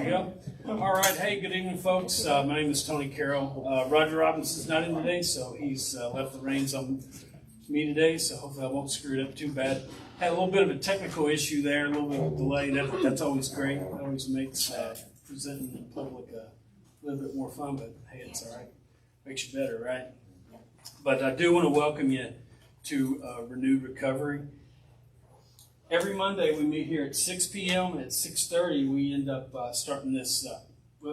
There you go. All right. Hey, good evening, folks. My name is Tony Carroll. Roger Robinson's not in today, so he's left the reins on me today, so hopefully I won't screw it up too bad. Had a little bit of a technical issue there, a little bit of a delay. That's always great. It always makes presenting in public a little bit more fun, but hey, it's all right. Makes you better, right? But I do want to welcome you to Renewed Recovery. Every Monday we meet here at 6 p.m. At 6:30 we end up starting this.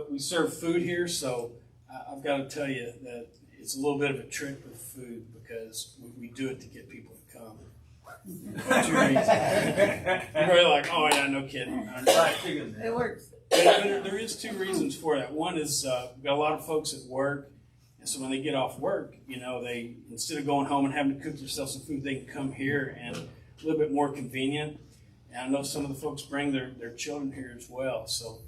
We serve food here, so I've got to tell you that it's a little bit of a trick with food because we do it to get people to come. Two reasons. You're probably like, oh yeah, no kidding. It works. There is two reasons for that. One is we've got a lot of folks at work, and so when they get off work, they instead of going home and having to cook themselves some food, they can come here and a little bit more convenient. And I know some of the folks bring their children here as well, so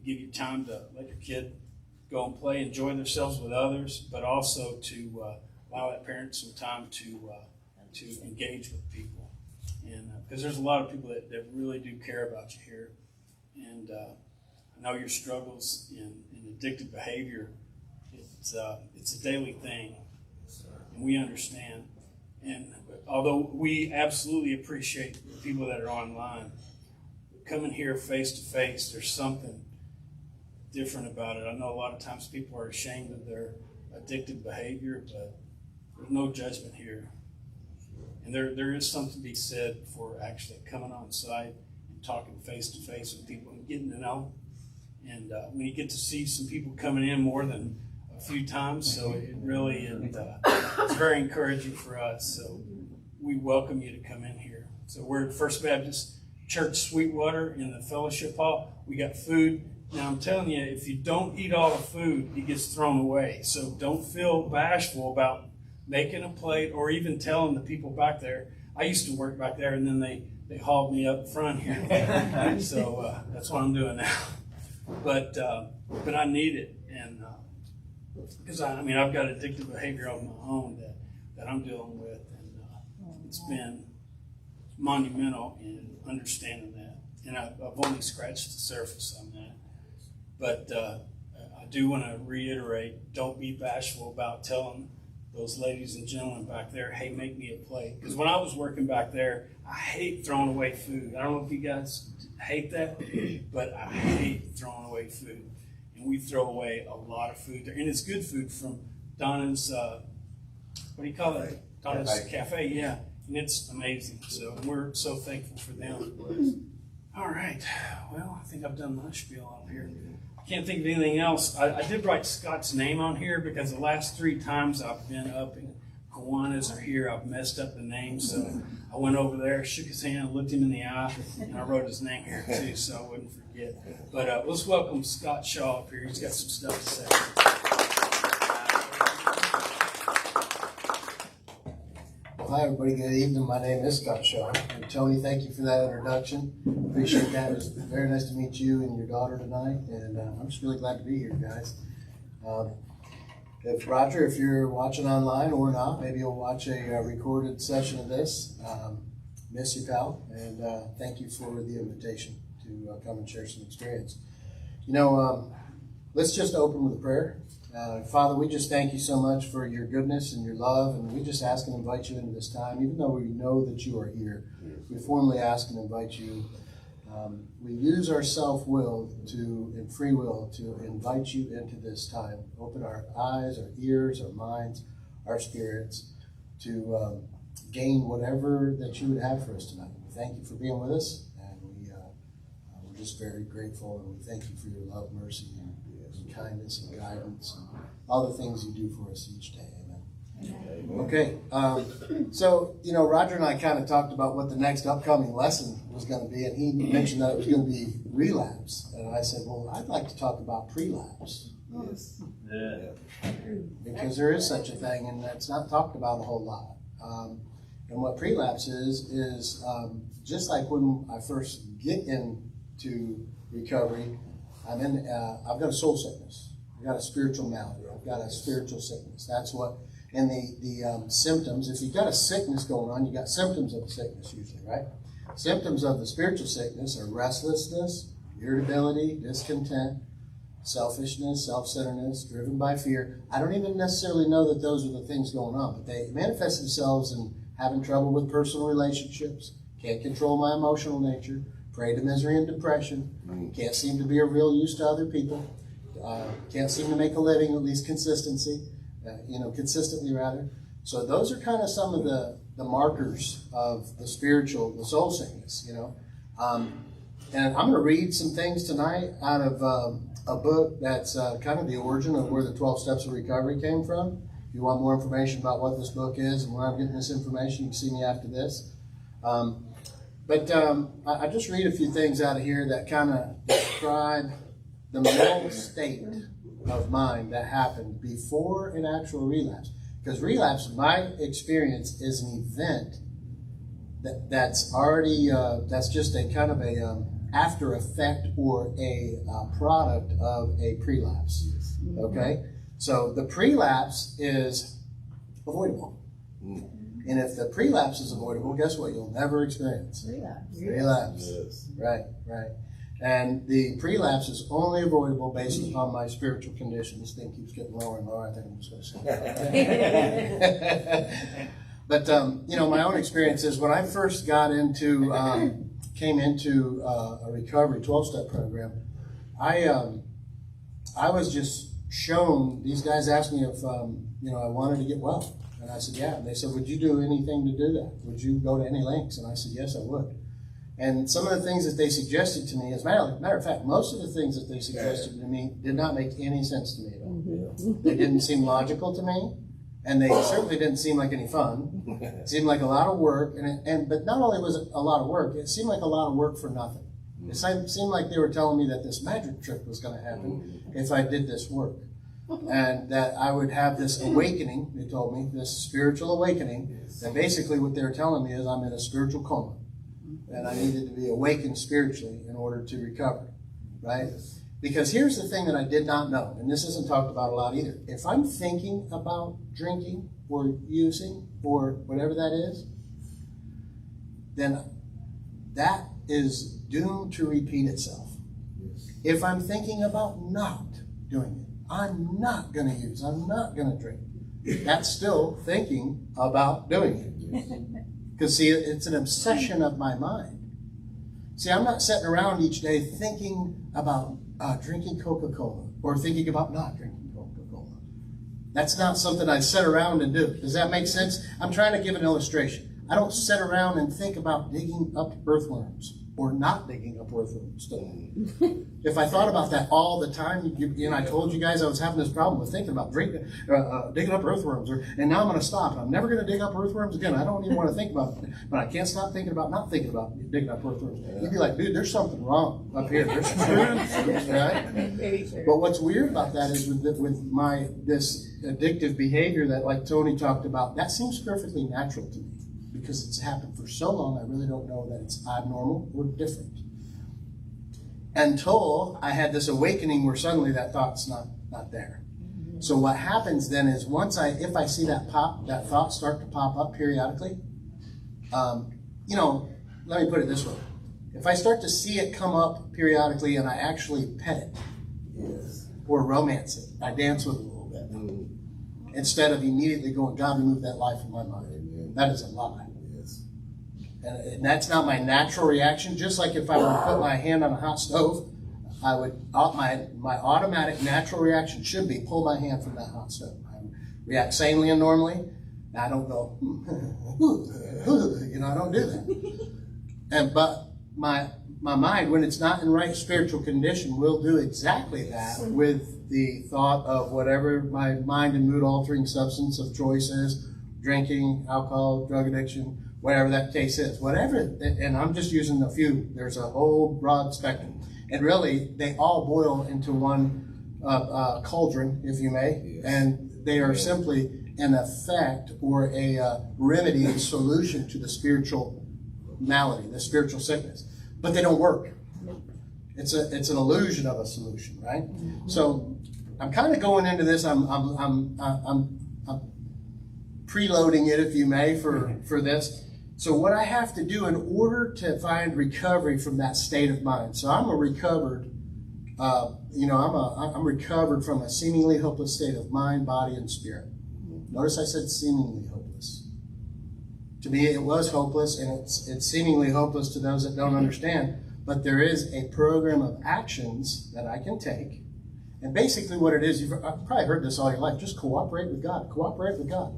give you time to let your kid go and play, enjoy themselves with others, but also to allow that parent some time to engage with people. And because there's a lot of people that really do care about you here. And I know your struggles in addictive behavior, it's a daily thing, and we understand. And although we absolutely appreciate the people that are online, coming here face to face, there's something different about it. I know a lot of times people are ashamed of their addictive behavior, but there's no judgment here. And there is something to be said for actually coming on site and talking face to face with people and getting to know. And when you get to see some people coming in more than a few times, so it really it's very encouraging for us. So we welcome you to come in here. So we're at First Baptist Church Sweetwater in the fellowship hall. We got food. Now I'm telling you, if you don't eat all the food, it gets thrown away. So don't feel bashful about making a plate or even telling the people back there. I used to work back there, and then they hauled me up front here. So that's what I'm doing now. But I need it, and because I've got addictive behavior of my own that I'm dealing with, and it's been monumental in understanding that. And I've only scratched the surface on that. But I do want to reiterate, don't be bashful about telling those ladies and gentlemen back there, hey, make me a plate. Because when I was working back there, I hate throwing away food. I don't know if you guys hate that, but I hate throwing away food. And we throw away a lot of food there. And it's good food from Donna's, what do you call it? Donna's Cafe, yeah. And it's amazing. So we're so thankful for them. All right. Well, I think I've done my spiel up here. I can't think of anything else. I did write Scott's name on here because the last 3 times I've been up and Kiwanis are here, I've messed up the name. So I went over there, shook his hand, looked him in the eye, and I wrote his name here too so I wouldn't forget. But let's welcome Scott Shaw up here. He's got some stuff to say. Hi, everybody. Good evening. My name is Scott Shaw. And Tony, thank you for that introduction. Appreciate that. It was very nice to meet you and your daughter tonight. And I'm just really glad to be here, guys. If you're watching online or not, maybe you'll watch a recorded session of this. Miss you, pal. And thank you for the invitation to come and share some experience. Let's just open with a prayer. Father, we just thank you so much for your goodness and your love, and we just ask and invite you into this time, even though we know that you are here. We formally ask and invite you. We use our self-will and free will to invite you into this time. Open our eyes, our ears, our minds, our spirits to gain whatever that you would have for us tonight. We thank you for being with us, and we're just very grateful, and we thank you for your love, mercy, and kindness and guidance and all the things you do for us each day. Amen. Okay. So, Roger and I kind of talked about what the next upcoming lesson was going to be, and he mentioned that it was going to be relapse. And I said, well, I'd like to talk about prelapse. Yes. Yeah. Because there is such a thing, and it's not talked about a whole lot. And what prelapse is just like when I first get into recovery, I've got a soul sickness. I've got a spiritual malady. I've got a spiritual sickness. That's what, and the symptoms, if you've got a sickness going on, you've got symptoms of a sickness usually, right? Symptoms of the spiritual sickness are restlessness, irritability, discontent, selfishness, self-centeredness, driven by fear. I don't even necessarily know that those are the things going on, but they manifest themselves in having trouble with personal relationships, can't control my emotional nature, prey to misery and depression, can't seem to be of real use to other people, can't seem to make a living, at least consistently rather. So those are kind of some of the markers of the soul sickness, And I'm going to read some things tonight out of a book that's kind of the origin of where the 12 Steps of Recovery came from. If you want more information about what this book is and where I'm getting this information, you can see me after this. I just read a few things out of here that kind of describe the mental state of mind that happened before an actual relapse. Because relapse, in my experience, is an event that's already, that's just a kind of a after effect or a product of a prelapse. Okay? So the prelapse is avoidable. And if the prelapse is avoidable, guess what? You'll never experience relapse. Yes. Right. And the prelapse is only avoidable based upon my spiritual condition. This thing keeps getting lower and lower. I think I'm just going to say But, my own experience is when I first got into, came into a recovery 12-step program, I was just shown, these guys asked me if, I wanted to get well. And I said, yeah. And they said, would you do anything to do that? Would you go to any lengths? And I said, yes, I would. And some of the things that they suggested to me, as a matter of fact, most of the things that they suggested to me did not make any sense to me at all. They didn't seem logical to me, and they certainly didn't seem like any fun. It seemed like a lot of work, but not only was it a lot of work, it seemed like a lot of work for nothing. It seemed like they were telling me that this magic trick was going to happen if I did this work. And that I would have this awakening, they told me, this spiritual awakening, that basically what they were telling me is I'm in a spiritual coma. And I needed to be awakened spiritually in order to recover, right? Because here's the thing that I did not know, and this isn't talked about a lot either. If I'm thinking about drinking or using or whatever that is, then that is doomed to repeat itself. If I'm thinking about not doing it, I'm not going to use, I'm not going to drink, that's still thinking about doing it. Because, see, it's an obsession of my mind. See, I'm not sitting around each day thinking about drinking Coca-Cola or thinking about not drinking Coca-Cola. That's not something I sit around and do. Does that make sense? I'm trying to give an illustration. I don't sit around and think about digging up earthworms or not digging up earthworms. If I thought about that all the time, I told you guys I was having this problem with thinking about digging up earthworms, and now I'm going to stop, and I'm never going to dig up earthworms again. I don't even want to think about it, but I can't stop thinking about not thinking about digging up earthworms. You'd be like, dude, there's something wrong up here. There's screws, right? But what's weird about that is with this addictive behavior that, like Tony talked about, that seems perfectly natural to me. Because it's happened for so long, I really don't know that it's abnormal or different. Until I had this awakening where suddenly that thought's not there. So what happens then is if I see that thought start to pop up periodically, let me put it this way. If I start to see it come up periodically and I actually pet it, or romance it, I dance with it a little bit, instead of immediately going, God, remove that lie from my mind. That is a lie. And that's not my natural reaction. Just like if I were to put my hand on a hot stove, I would my automatic natural reaction should be pull my hand from that hot stove. I react sanely and normally. And I don't go, I don't do that. But my mind, when it's not in right spiritual condition, will do exactly that with the thought of whatever my mind and mood altering substance of choice is, drinking, alcohol, drug addiction, whatever that case is, whatever, and I'm just using a few. There's a whole broad spectrum. And really, they all boil into one cauldron, if you may, and they are simply an effect or a remedy and solution to the spiritual malady, the spiritual sickness. But they don't work. It's an illusion of a solution, right? So I'm kind of going into this. I'm preloading it, if you may, for this. So what I have to do in order to find recovery from that state of mind. So I'm a recovered, I'm recovered from a seemingly hopeless state of mind, body, and spirit. Notice I said seemingly hopeless. To me, it was hopeless, and it's seemingly hopeless to those that don't understand. But there is a program of actions that I can take. And basically what it is, you've probably heard this all your life, just cooperate with God. Cooperate with God.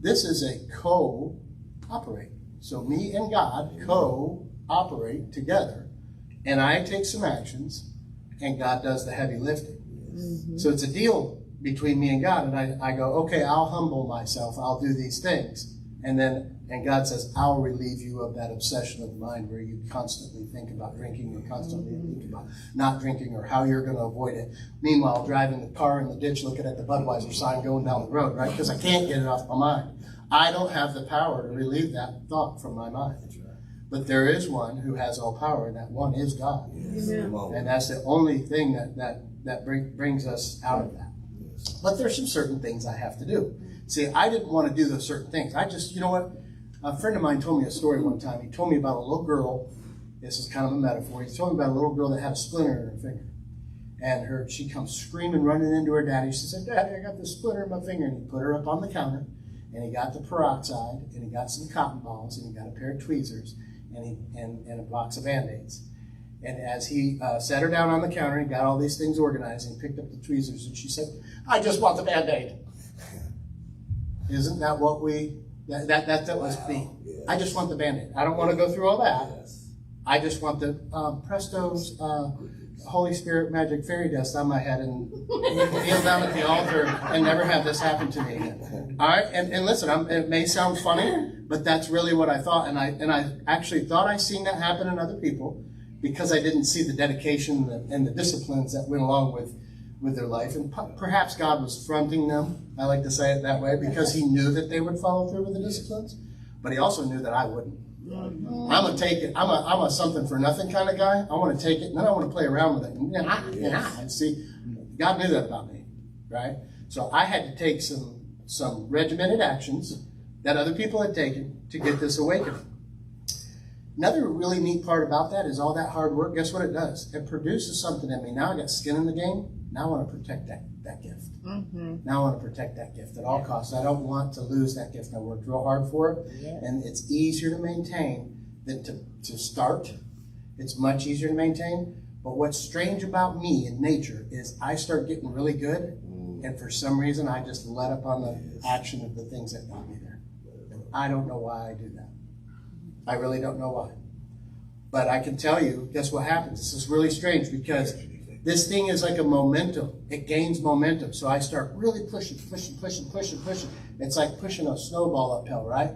This is a co-operate. So me and God co-operate together. And I take some actions, and God does the heavy lifting. Mm-hmm. So it's a deal between me and God. And I go, okay, I'll humble myself. I'll do these things. And God says, I'll relieve you of that obsession of mind where you constantly think about drinking and constantly think about not drinking or how you're going to avoid it. Meanwhile, driving the car in the ditch, looking at the Budweiser sign going down the road, right? Because I can't get it off my mind. I don't have the power to relieve that thought from my mind. But there is one who has all power, and that one is God. Yes. And that's the only thing that brings us out of that. But there's some certain things I have to do. See, I didn't want to do those certain things. I just, you know what? A friend of mine told me a story one time. He told me about a little girl. This is kind of a metaphor. He told me about a little girl that had a splinter in her finger. And she comes screaming, running into her daddy. She said, Daddy, I got this splinter in my finger. And he put her up on the counter. And he got the peroxide. And he got some cotton balls. And he got a pair of tweezers. And a box of Band-Aids. And as he set her down on the counter, he got all these things organized. And he picked up the tweezers. And she said, I just want the Band-Aid. Isn't that what that was me? I just want the Band-Aid. I don't want to go through all that. I just want the Presto's Holy Spirit magic fairy dust on my head and kneel down at the altar and never have this happen to me again. All right, and listen, it may sound funny, but that's really what I thought, and I actually thought I seen that happen in other people because I didn't see the dedication and the disciplines that went along with their life, and perhaps God was fronting them. I like to say it that way because He knew that they would follow through with the disciplines, but He also knew that I wouldn't. I'm gonna take it. I'm a something for nothing kind of guy. I want to take it, and then I want to play around with it. And see, God knew that about me, right? So I had to take some regimented actions that other people had taken to get this awakening. Another really neat part about that is all that hard work. Guess what it does? It produces something in me. Now I got skin in the game. Now I want to protect that gift. Mm-hmm. Now I want to protect that gift at all costs. I don't want to lose that gift. I worked real hard for it, and it's easier to maintain than to start. It's much easier to maintain. But what's strange about me in nature is I start getting really good, and for some reason I just let up on the action of the things that got me there. And I don't know why I do that. I really don't know why. But I can tell you, guess what happens? This is really strange because this thing is like a momentum. It gains momentum. So I start really pushing. It's like pushing a snowball uphill, right?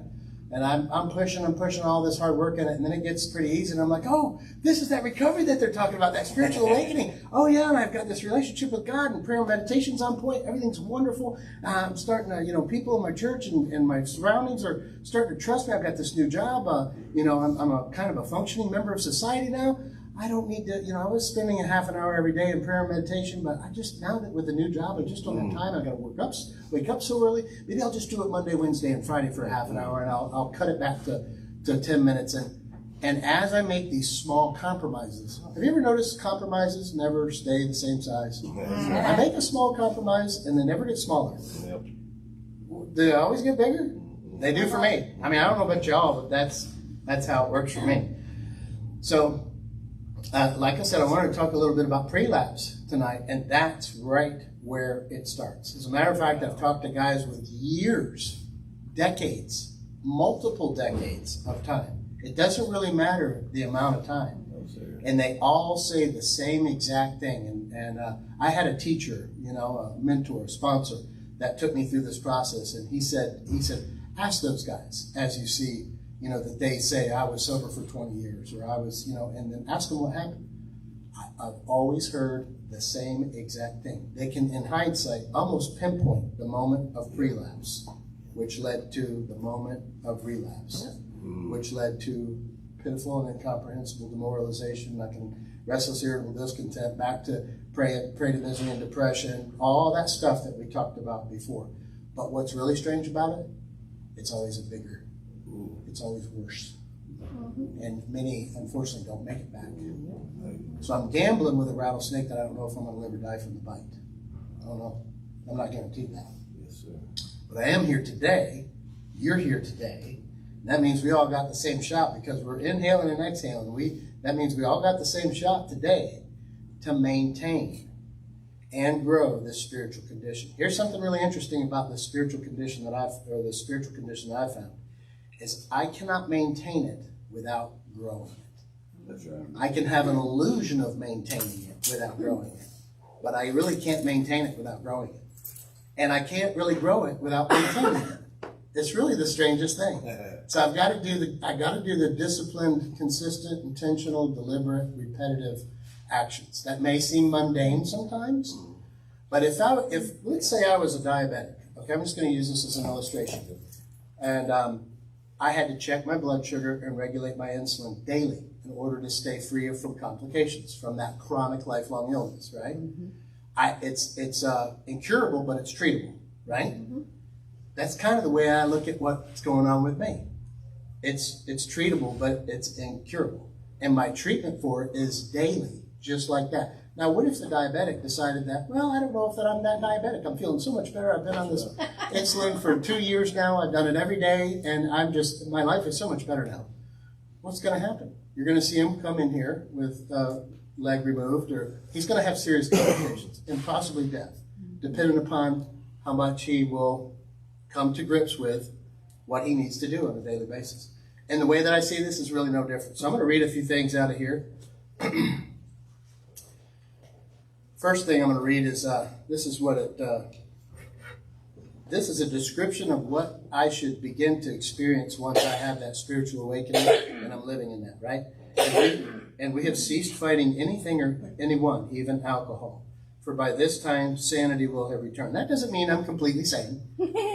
And I'm pushing all this hard work in it, and then it gets pretty easy, and I'm like, oh, this is that recovery that they're talking about, that spiritual awakening. Oh yeah, and I've got this relationship with God, and prayer and meditation's on point. Everything's wonderful. I'm starting to, people in my church and my surroundings are starting to trust me. I've got this new job. I'm a kind of a functioning member of society now. I don't need to, I was spending a half an hour every day in prayer and meditation, but now that with the new job, I just don't have time. I got to wake up so early. Maybe I'll just do it Monday, Wednesday, and Friday for a half an hour, and I'll cut it back to 10 minutes. And as I make these small compromises, have you ever noticed compromises never stay the same size? I make a small compromise, and they never get smaller. Yep. Do they always get bigger? They do for me. I mean, I don't know about y'all, but that's how it works for me. So, like I said, I wanted to talk a little bit about prelapse tonight, and that's right where it starts. As a matter of fact, I've talked to guys with years, decades, multiple decades of time. It doesn't really matter the amount of time. And they all say the same exact thing. And I had a teacher, a mentor, a sponsor, that took me through this process, and he said, ask those guys as you see, that they say, I was sober for 20 years, or I was, and then ask them what happened. I've always heard the same exact thing. They can, in hindsight, almost pinpoint the moment of prelapse, which led to the moment of relapse, which led to pitiful and incomprehensible demoralization, like restless, irritable discontent, back to prey to misery and depression, all that stuff that we talked about before. But what's really strange about it, it's always a bigger it's always worse. And many, unfortunately, don't make it back. So I'm gambling with a rattlesnake that I don't know if I'm going to live or die from the bite. I don't know. I'm not guaranteed that. Yes, sir. But I am here today. You're here today. And that means we all got the same shot because we're inhaling and exhaling. That means we all got the same shot today to maintain and grow this spiritual condition. Here's something really interesting about the spiritual condition that I've found is I cannot maintain it without growing it. That's right. I can have an illusion of maintaining it without growing it, but I really can't maintain it without growing it. And I can't really grow it without maintaining it. It's really the strangest thing. So I got to do the disciplined, consistent, intentional, deliberate, repetitive actions. That may seem mundane sometimes, but if let's say I was a diabetic, okay, I'm just going to use this as an illustration, and I had to check my blood sugar and regulate my insulin daily in order to stay free from complications from that chronic lifelong illness, right? It's incurable, but it's treatable, right? That's kind of the way I look at what's going on with me. It's treatable, but it's incurable. And my treatment for it is daily, just like that. Now, what if the diabetic decided that, well, I don't know if I'm that diabetic. I'm feeling so much better. I've been on this insulin for 2 years now. I've done it every day, and my life is so much better now. What's going to happen? You're going to see him come in here with leg removed, or he's going to have serious complications and possibly death, depending upon how much he will come to grips with what he needs to do on a daily basis. And the way that I see this is really no different. So I'm going to read a few things out of here. First thing I'm going to read is this is a description of what I should begin to experience once I have that spiritual awakening and I'm living in that, right? And we have ceased fighting anything or anyone, even alcohol. For by this time, sanity will have returned. That doesn't mean I'm completely sane.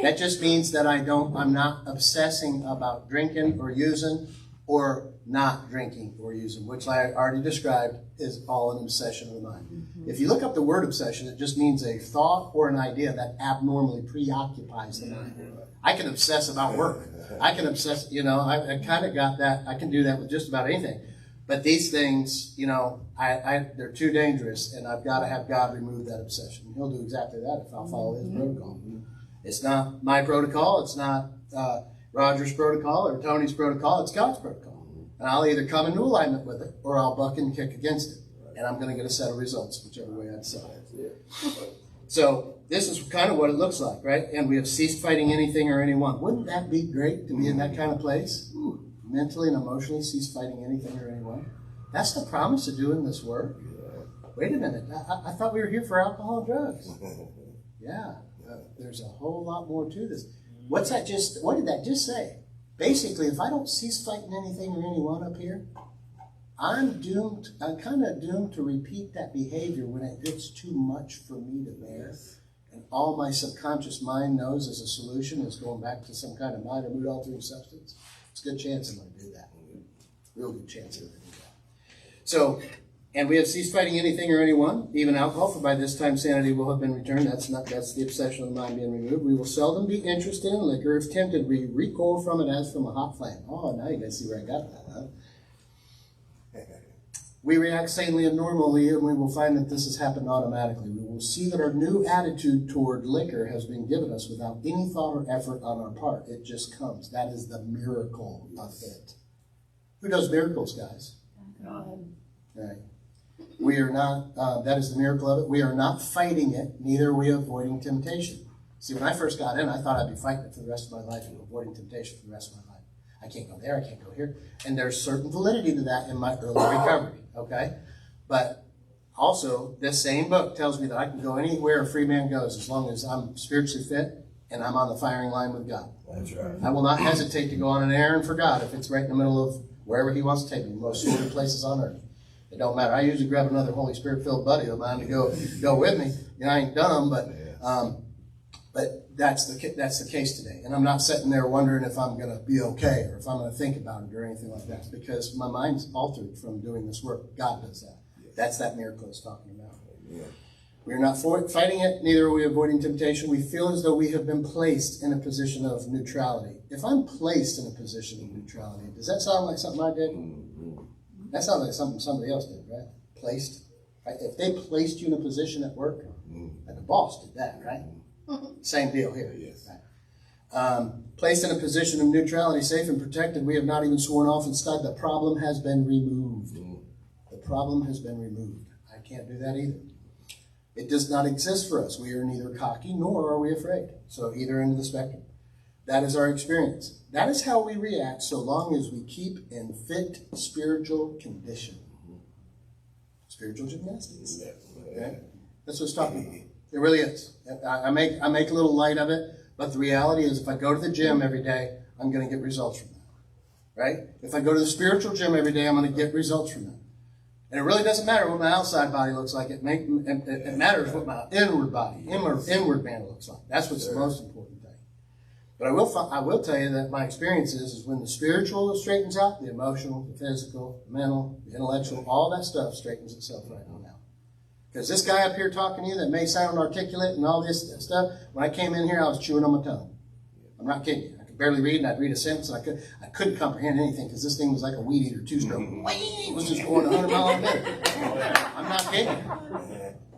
That just means that I'm not obsessing about drinking or using or not drinking or using, which I already described is all an obsession of the mind. If you look up the word obsession, it just means a thought or an idea that abnormally preoccupies the mind. I can obsess about work. I can obsess, I kind of got that. I can do that with just about anything. But these things, they're too dangerous, and I've got to have God remove that obsession. He'll do exactly that if I'll follow His protocol. It's not my protocol. It's not Roger's protocol or Tony's protocol. It's God's protocol. And I'll either come into alignment with it, or I'll buck and kick against it. And I'm going to get a set of results, whichever way I decide. So this is kind of what it looks like, right? And we have ceased fighting anything or anyone. Wouldn't that be great to be in that kind of place? Mentally and emotionally cease fighting anything or anyone. That's the promise of doing this work. Wait a minute. I thought we were here for alcohol and drugs. Yeah. There's a whole lot more to this. What did that just say? Basically, if I don't cease fighting anything or anyone up here, I'm kind of doomed to repeat that behavior when it gets too much for me to bear. And all my subconscious mind knows as a solution is going back to some kind of mind or mood altering substance. It's a good chance I'm going to do that. Real good chance I'm going to do that. So, and we have ceased fighting anything or anyone, even alcohol, for by this time sanity will have been returned. That's the obsession of the mind being removed. We will seldom be interested in liquor. If tempted, we recoil from it as from a hot flame. Oh, now you guys see where I got that, huh? We react sanely and normally, and we will find that this has happened automatically. We will see that our new attitude toward liquor has been given us without any thought or effort on our part. It just comes. That is the miracle of it. Who does miracles, guys? God. Right. We are not, that is the miracle of it. We are not fighting it, neither are we avoiding temptation. See, when I first got in, I thought I'd be fighting it for the rest of my life and avoiding temptation for the rest of my life. I can't go there, I can't go here. And there's certain validity to that in my early recovery, okay? But also, this same book tells me that I can go anywhere a free man goes as long as I'm spiritually fit and I'm on the firing line with God. That's right. I will not hesitate to go on an errand for God if it's right in the middle of wherever He wants to take me, the most sordid places on earth. It don't matter. I usually grab another Holy Spirit-filled buddy of mine to go with me. I ain't dumb, but that's the case today. And I'm not sitting there wondering if I'm going to be okay or if I'm going to think about it or anything like that, because my mind's altered from doing this work. God does that. That's that miracle I was talking about. We are not fighting it, neither are we avoiding temptation. We feel as though we have been placed in a position of neutrality. If I'm placed in a position of neutrality, does that sound like something I did? That sounds like something somebody else did, right? Placed. Right? If they placed you in a position at work, like the boss did that, right? Same deal here. Yes. Right? Placed in a position of neutrality, safe and protected, we have not even sworn off instead. The problem has been removed. The problem has been removed. I can't do that either. It does not exist for us. We are neither cocky nor are we afraid. So either end of the spectrum. That is our experience. That is how we react so long as we keep in fit spiritual condition. Spiritual gymnastics. Okay? That's what it's talking about. It really is. I make a little light of it, but the reality is if I go to the gym every day, I'm going to get results from that. Right? If I go to the spiritual gym every day, I'm going to get results from that. And it really doesn't matter what my outside body looks like. It matters what my inward body, inward man looks like. That's what's the most important thing. But I will tell you that my experience is when the spiritual straightens out, the emotional, the physical, the mental, the intellectual, all that stuff straightens itself right on out. Because this guy up here talking to you that may sound articulate and all this stuff, when I came in here, I was chewing on my tongue. I'm not kidding you. I could barely read, and I'd read a sentence, and I couldn't comprehend anything because this thing was like a weed eater, two-stroke. It was just going 100 miles a minute. I'm not kidding.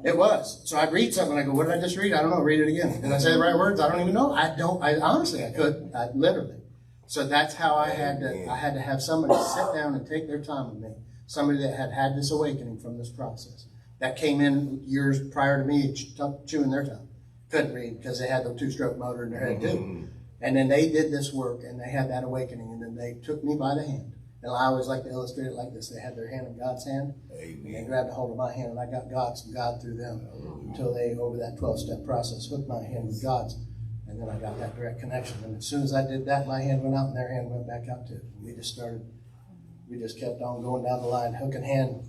It was. So I'd read something, and I go, what did I just read? I don't know. Read it again. Did I say the right words? I don't even know. Honestly, I couldn't. Literally. So that's how I had to have somebody sit down and take their time with me. Somebody that had had this awakening from this process. That came in years prior to me chewing their tongue. Couldn't read because they had the two-stroke motor in their head too. And then they did this work and they had that awakening and then they took me by the hand. And I always like to illustrate it like this. They had their hand in God's hand. Amen. And they grabbed a hold of my hand and I got God through them until they, over that 12-step process, hooked my hand with God's. And then I got that direct connection. And as soon as I did that, my hand went out and their hand went back out too. And we just kept on going down the line, hooking hand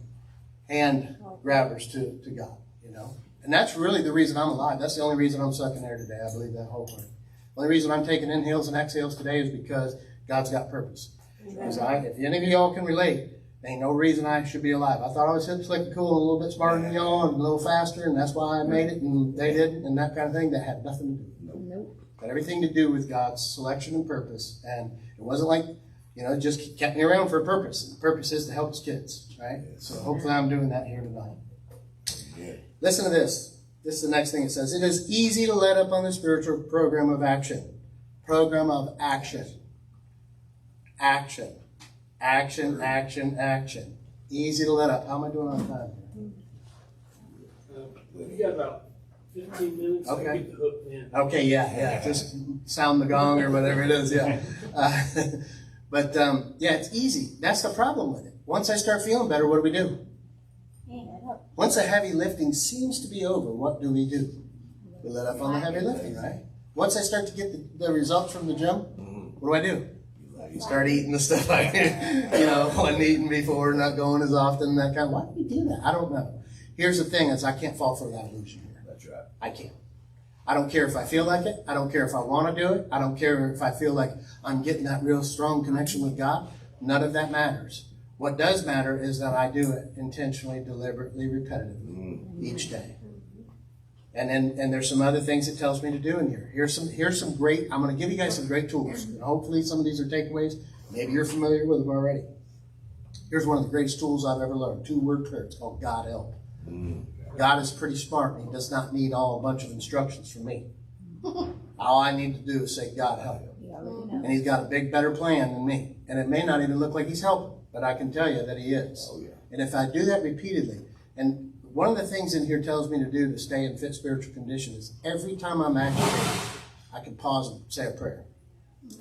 grabbers to God, you know. And that's really the reason I'm alive. That's the only reason I'm sucking air today. I believe that wholeheartedly. The only reason I'm taking inhales and exhales today is because God's got purpose. Because if any of y'all can relate, there ain't no reason I should be alive. I thought I was hip, slick, and cool, and a little bit smarter than y'all, and a little faster, and that's why I made it, and they didn't, and that kind of thing. That had nothing to do with it. Nope. Had everything to do with God's selection and purpose. And it wasn't like, you know, just kept me around for a purpose. And the purpose is to help His kids, right? So hopefully I'm doing that here tonight. Yeah. Listen to this. This is the next thing it says. It is easy to let up on the spiritual program of action. Program of action. Action. Action, action, action. Easy to let up. How am I doing on time? You got about 15 minutes to get the hook in. Okay, yeah. Just sound the gong or whatever it is, yeah. But it's easy. That's the problem with it. Once I start feeling better, what do? Once the heavy lifting seems to be over, what do? We let up on the heavy lifting, right? Once I start to get the results from the gym, what do? You start eating the stuff I wasn't eating before, not going as often, that kind of. Why do we do that? I don't know. Here's the thing: is I can't fall for that illusion here. That's right. I can't. I don't care if I feel like it. I don't care if I want to do it. I don't care if I feel like I'm getting that real strong connection with God. None of that matters. What does matter is that I do it intentionally, deliberately, repetitively each day. And there's some other things it tells me to do in here. Here's some great. I'm going to give you guys some great tools. And hopefully some of these are takeaways. Maybe you're familiar with them already. Here's one of the greatest tools I've ever learned. 2-word prayer. It's called God help. God is pretty smart. He does not need a bunch of instructions from me. All I need to do is say, God help. And He's got a big, better plan than me. And it may not even look like He's helping, but I can tell you that He is. Oh, yeah. And if I do that repeatedly, and one of the things in here tells me to do to stay in fit spiritual condition is every time I'm agitated, I can pause and say a prayer.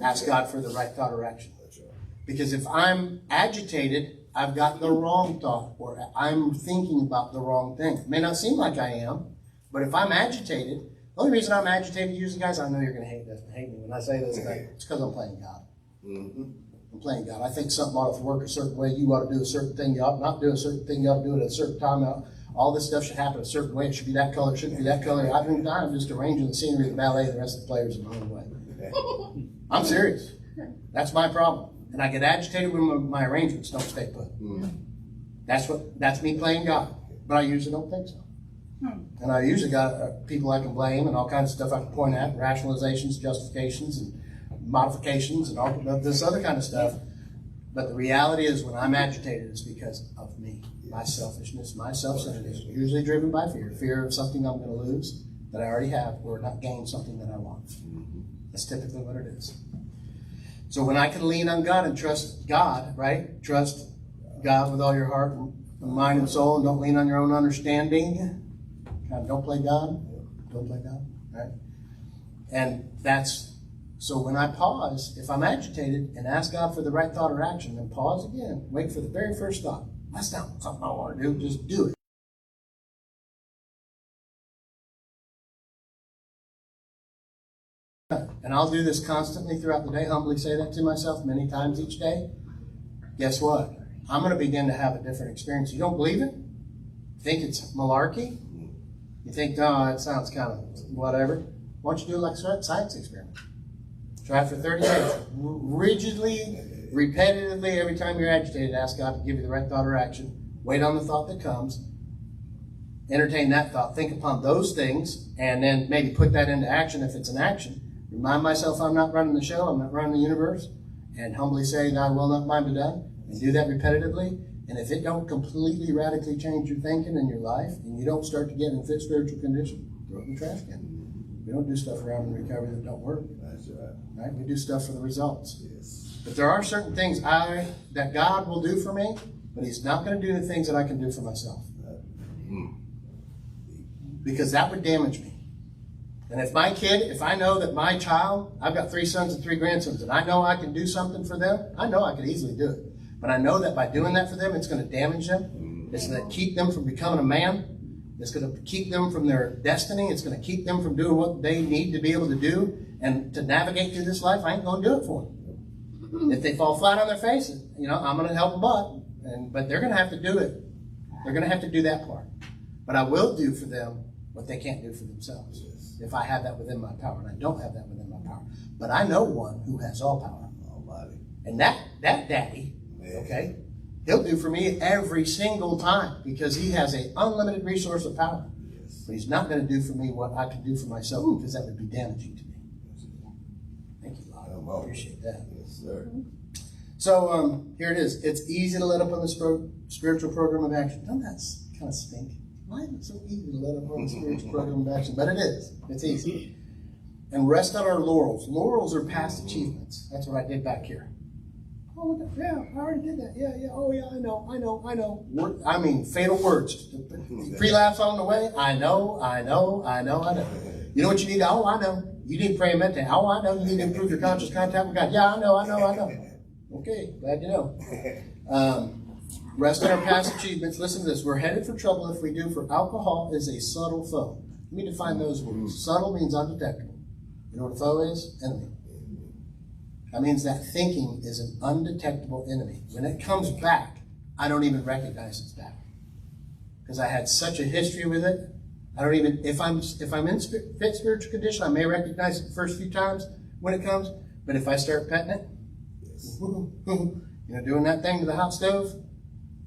Ask God for the right thought or action. Because if I'm agitated, I've got the wrong thought, or I'm thinking about the wrong thing. It may not seem like I am, but if I'm agitated, the only reason I'm agitated, usually, guys, I know you're going to hate me when I say this, it's because I'm playing God. I'm playing God. I think something ought to work a certain way. You ought to do a certain thing. You ought not do a certain thing. You ought to do it at a certain time. All this stuff should happen a certain way. It should be that color. It shouldn't be that color. I'm just arranging the scenery, the ballet, the rest of the players in my own way. I'm serious. That's my problem. And I get agitated when my arrangements don't stay put. That's me playing God. But I usually don't think so. And I usually got people I can blame and all kinds of stuff I can point at, rationalizations, justifications, and modifications, and all this other kind of stuff. But the reality is when I'm agitated, it's because of me, my selfishness, my self-centeredness, usually driven by fear of something I'm going to lose that I already have or not gain something that I want. That's typically what it is. So when I can lean on God and trust God, right? Trust God with all your heart and mind and soul, and don't lean on your own understanding. Don't play God. Don't play God, right? And that's, so when I pause, if I'm agitated and ask God for the right thought or action, then pause again. Wait for the very first thought. That's not something I want to do. Just do it. And I'll do this constantly throughout the day, humbly say that to myself many times each day. Guess what? I'm going to begin to have a different experience. You don't believe it? Think it's malarkey? You think, oh, it sounds kind of whatever. Why don't you do it like a science experiment? Try it for 30 days. Rigidly, repetitively, every time you're agitated, ask God to give you the right thought or action. Wait on the thought that comes. Entertain that thought. Think upon those things, and then maybe put that into action if it's an action. Remind myself I'm not running the show, I'm not running the universe, and humbly say, thy will not mine be done. And do that repetitively. And if it don't completely radically change your thinking in your life, and you don't start to get in a fit spiritual condition, throw it in the trash can. We don't do stuff around in recovery that don't work. That's right. Right? We do stuff for the results. Yes. But there are certain things that God will do for me, but He's not going to do the things that I can do for myself. Because that would damage me. And if I know that my child, I've got 3 sons and 3 grandsons, and I know I can do something for them, I know I could easily do it. But I know that by doing that for them, it's going to damage them. It's going to keep them from becoming a man. It's going to keep them from their destiny. It's going to keep them from doing what they need to be able to do and to navigate through this life. I ain't going to do it for them. If they fall flat on their faces, I'm going to help them butt. But they're going to have to do it. They're going to have to do that part. But I will do for them what they can't do for themselves. If I have that within my power, and I don't have that within my power. But I know one who has all power. Almighty. And that daddy, okay, he'll do for me every single time because he has an unlimited resource of power. Yes. But he's not going to do for me what I can do for myself because that would be damaging to me. Thank you, Lord. I appreciate that. Yes, sir. So here it is. It's easy to let up on the spiritual program of action. Doesn't that kind of stink? Why is it so easy to let up on the spiritual program of action? But it is. It's easy. And rest on our laurels. Laurels are past achievements. That's what I did back here. Oh, yeah, I already did that. Yeah. Oh, yeah, I know. Fatal words. Pre-laughs on the way. I know. You know what you need? Oh, I know. You need to pray and meditate. Oh, I know. You need to improve your conscious contact with God. Yeah, I know. Okay, glad you know. Rest on our past achievements. Listen to this. We're headed for trouble if we do, for alcohol is a subtle foe. Let me define those words. Subtle means undetectable. You know what a foe is? Enemy. That means that thinking is an undetectable enemy. When it comes back, I don't even recognize it's back. Because I had such a history with it. I don't even, if I'm in fit spiritual condition, I may recognize it the first few times when it comes. But if I start petting it, doing that thing to the hot stove,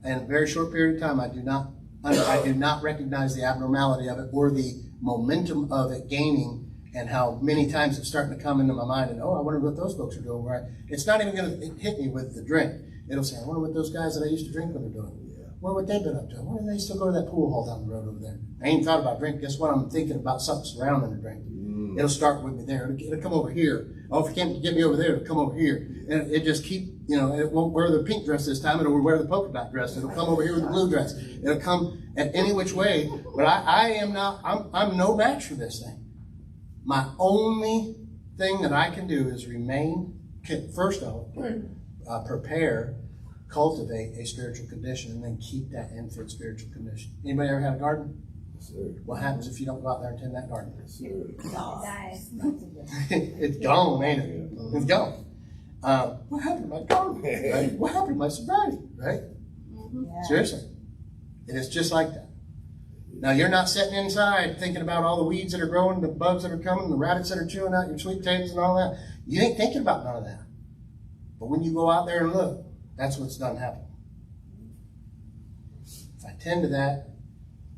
in a very short period of time, I do not recognize the abnormality of it or the momentum of it gaining, and how many times it's starting to come into my mind. And I wonder what those folks are doing. Right? It's not even going to hit me with the drink. It'll say, I wonder what those guys that I used to drink with are doing. I wonder what they've been up to. I wonder if they still go to that pool hall down the road over there. I ain't thought about drink. Guess what? I'm thinking about something surrounding the drink. It'll start with me there. It'll come over here. Oh, if you can't get me over there, it'll come over here. And it just it won't wear the pink dress this time. It'll wear the polka dot dress. It'll come over here with the blue dress. It'll come at any which way. But I'm no match for this thing. My only thing that I can do is first of all, prepare, cultivate a spiritual condition, and then keep that infant spiritual condition. Anybody ever had a garden? Yes, sir. What happens if you don't go out there and tend that garden? Yes, sir. It's gone, ain't it? It's gone. What happened to my garden? Right? What happened to my sobriety? Right? Yeah. Seriously. It is just like that. Now, you're not sitting inside thinking about all the weeds that are growing, the bugs that are coming, the rabbits that are chewing out your sweet potatoes and all that. You ain't thinking about none of that. But when you go out there and look, that's what's done happen. If I tend to that,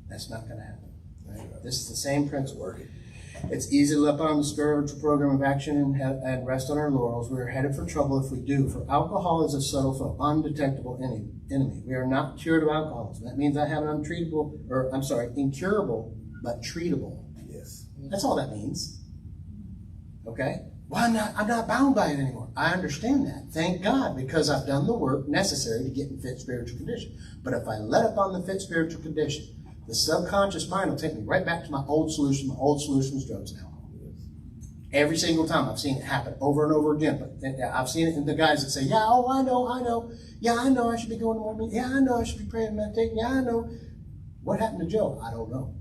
that's not going to happen. Right? This is the same principle. It's easy to let on the spiritual program of action and rest on our laurels. We are headed for trouble if we do. For alcohol is a subtle foe, undetectable enemy. We are not cured of alcoholism. That means I have an incurable but treatable. Yes. That's all that means. Okay? Well, I'm not bound by it anymore. I understand that. Thank God, because I've done the work necessary to get in fit spiritual condition. But if I let up on the fit spiritual condition, the subconscious mind will take me right back to my old solution. My old solution is drugs and alcohol. Every single time I've seen it happen over and over again. But I've seen it in the guys that say, yeah, oh, I know. Yeah, I know I should be going to more meetings. Yeah, I know I should be praying and meditating. Yeah, I know. What happened to Joe? I don't know.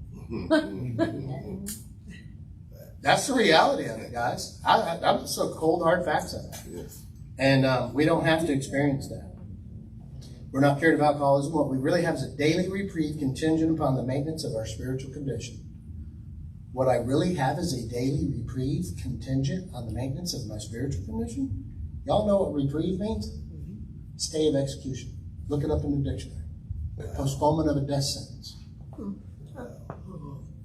That's the reality of it, guys. I'm just so cold, hard facts of it. Yes. And we don't have to experience that. We're not cured of alcoholism. What we really have is a daily reprieve contingent upon the maintenance of our spiritual condition. What I really have is a daily reprieve contingent on the maintenance of my spiritual condition. Y'all know what reprieve means? Stay of execution. Look it up in the dictionary. Postponement of a death sentence.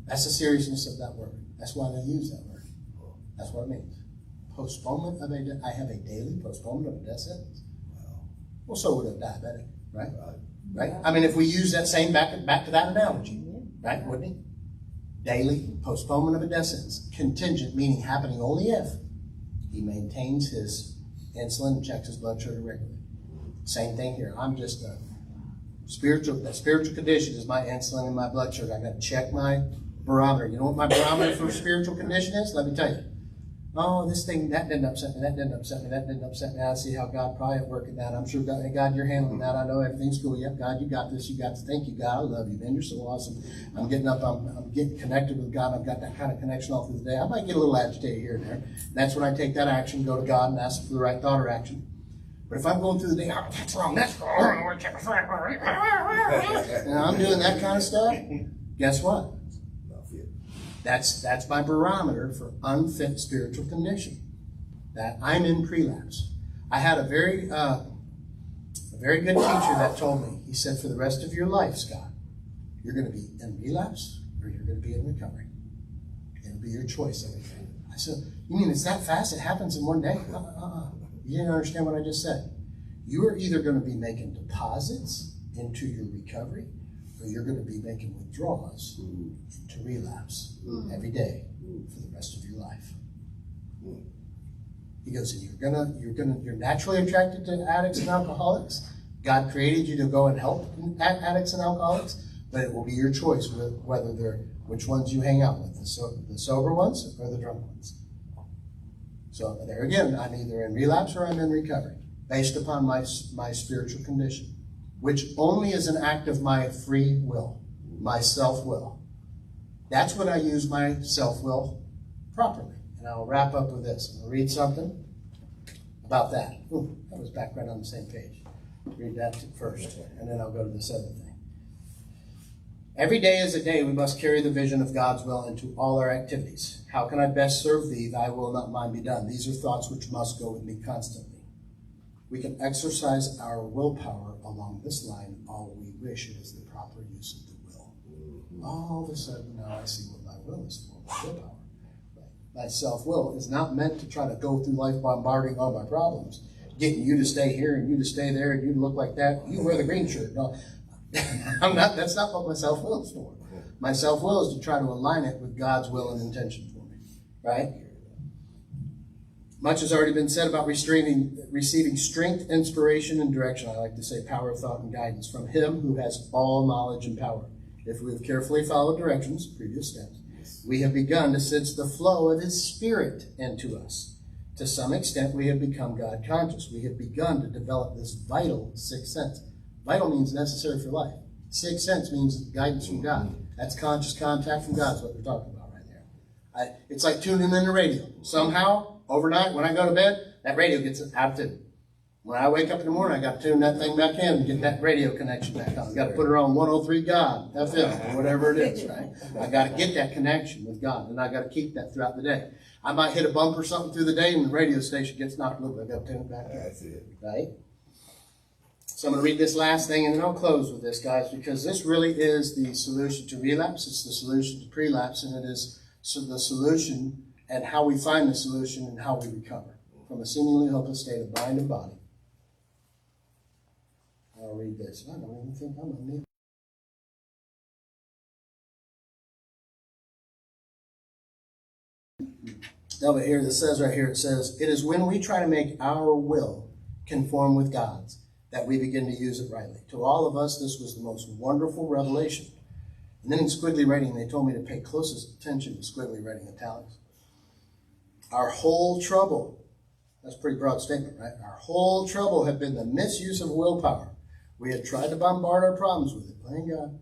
That's the seriousness of that word. That's why they use that word. That's what it means. Postponement of I have a daily postponement of a death sentence. Well, so would a diabetic, right? Right? I mean, if we use that same back to that analogy, right? Wouldn't he? Daily postponement of a death sentence. Contingent, meaning happening only if he maintains his insulin and checks his blood sugar regularly. Same thing here. I'm just a spiritual condition is my insulin and my blood sugar. I got to check my barometer. You know what my barometer for spiritual condition is? Let me tell you. Oh, this thing, that didn't upset me, that didn't upset me, that didn't upset me. I see how God probably at work in that. I'm sure God, you're handling that. I know everything's cool. Yep, God, you got this. You got this. Thank you, God. I love you, man. You're so awesome. I'm getting up. I'm getting connected with God. I've got that kind of connection all through the day. I might get a little agitated here and there. That's when I take that action, go to God and ask for the right thought or action. But if I'm going through the day, oh, that's wrong, and I'm doing that kind of stuff, guess what? That's my barometer for unfit spiritual condition. That I'm in prelapse. I had a very good teacher that told me, he said, for the rest of your life, Scott, you're going to be in relapse or you're going to be in recovery. It'll be your choice. I said, you mean it's that fast? It happens in one day? You didn't understand what I just said. You are either going to be making deposits into your recovery or you're going to be making withdrawals into relapse every day for the rest of your life. He goes, and you're naturally attracted to addicts and alcoholics. God created you to go and help addicts and alcoholics, but it will be your choice which ones you hang out with, the sober ones or the drunk ones. So there again, I'm either in relapse or I'm in recovery, based upon my spiritual condition, which only is an act of my free will, my self-will. That's when I use my self-will properly. And I'll wrap up with this. I'm going to read something about that. Ooh, that was back right on the same page. Read that first, and then I'll go to this other thing. Every day is a day we must carry the vision of God's will into all our activities. How can I best serve thee? Thy will, not mine, be done. These are thoughts which must go with me constantly. We can exercise our willpower along this line all we wish. It is the proper use of the will. All of a sudden, now I see what my will is for, my willpower. My self-will is not meant to try to go through life bombarding all my problems, getting you to stay here and you to stay there and you to look like that. You wear the green shirt. No, that's not what my self-will is for. My self-will is to try to align it with God's will and intention for me, right? Much has already been said about receiving strength, inspiration, and direction. I like to say power of thought and guidance from Him who has all knowledge and power. If we have carefully followed directions, previous steps, we have begun to sense the flow of His Spirit into us. To some extent, we have become God conscious. We have begun to develop this vital sixth sense. Vital means necessary for life. Sixth sense means guidance from God. That's conscious contact from God is what we're talking about right there. It's like tuning in the radio. Somehow, overnight, when I go to bed, that radio gets out of tune. When I wake up in the morning, I got to tune that thing back in and get that radio connection back on. I got to put her on 103 God, FM, or whatever it is, right? I got to get that connection with God, and I got to keep that throughout the day. I might hit a bump or something through the day, and the radio station gets knocked over. I got to tune it back in. That's it. Right? So I'm going to read this last thing, and then I'll close with this, guys, because this really is the solution to relapse. It's the solution to prelapse, and it is the solution and how we find the solution and how we recover from a seemingly hopeless state of mind and body. I'll read this. I don't even think I'm going to need. Over here, it says right here, it says, it is when we try to make our will conform with God's that we begin to use it rightly. To all of us, this was the most wonderful revelation. And then in squiggly writing, they told me to pay closest attention to squiggly writing italics. Our whole trouble, that's a pretty broad statement, right? Our whole trouble had been the misuse of willpower. We had tried to bombard our problems with it, blame God,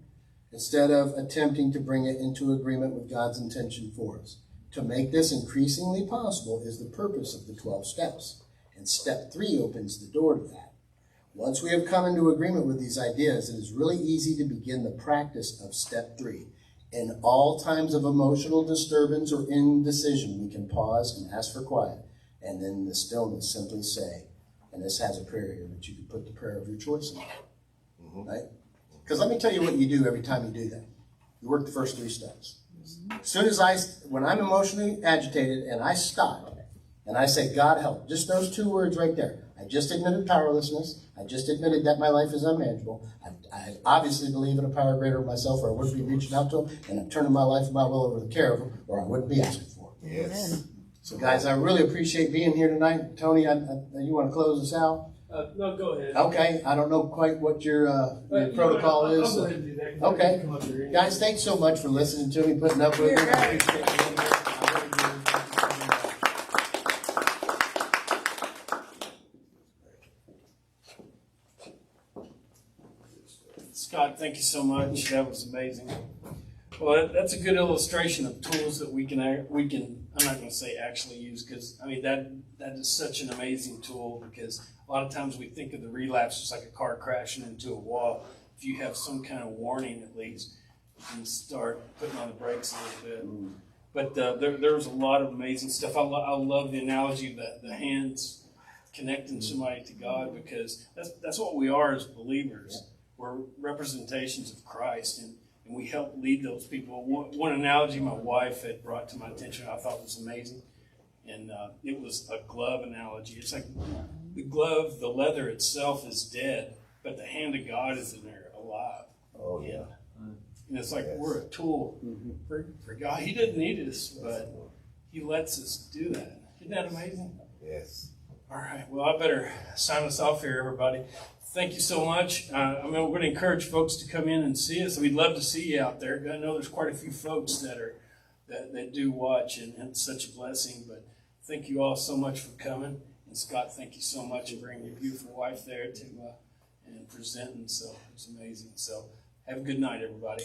instead of attempting to bring it into agreement with God's intention for us. To make this increasingly possible is the purpose of the 12 steps. And step 3 opens the door to that. Once we have come into agreement with these ideas, it is really easy to begin the practice of step 3. In all times of emotional disturbance or indecision, we can pause and ask for quiet, and then in the stillness simply say, and this has a prayer here, but you can put the prayer of your choice in it, right? Because let me tell you what you do every time you do that. You work the first 3 steps. As soon as when I'm emotionally agitated and I stop and I say, God help, just those 2 words right there. I just admitted powerlessness. I just admitted that my life is unmanageable. I obviously believe in a power greater than myself, or I wouldn't be reaching out to him, and I'm turning my life and my will over to the care of him, or I wouldn't be asking for it. Yes. So, guys, I really appreciate being here tonight. Tony, you want to close us out? No, go ahead. Okay. I don't know quite what your protocol I'll is. go ahead and do that. Okay. I can come up here. Guys, thanks so much for listening to me, putting up with me. I appreciate being here. I really do. Scott, thank you so much. That was amazing. Well, that's a good illustration of tools that we can. I'm not going to say actually use, because I mean that is such an amazing tool, because a lot of times we think of the relapse just like a car crashing into a wall. If you have some kind of warning, at least you can start putting on the brakes a little bit. But there's a lot of amazing stuff. I love the analogy that the hands connecting somebody to God, because that's what we are as believers. We're representations of Christ, and we help lead those people. One analogy my wife had brought to my attention I thought was amazing, and it was a glove analogy. It's like the glove, the leather itself is dead, but the hand of God is in there alive. Oh, yeah. And it's like we're a tool for God. He doesn't need us, but he lets us do that. Isn't that amazing? Yes. All right. Well, I better sign us off here, everybody. Thank you so much. We're going to encourage folks to come in and see us. We'd love to see you out there. I know there's quite a few folks that do watch, and it's such a blessing. But thank you all so much for coming. And Scott, thank you so much for bringing your beautiful wife there and presenting. So it's amazing. So have a good night, everybody.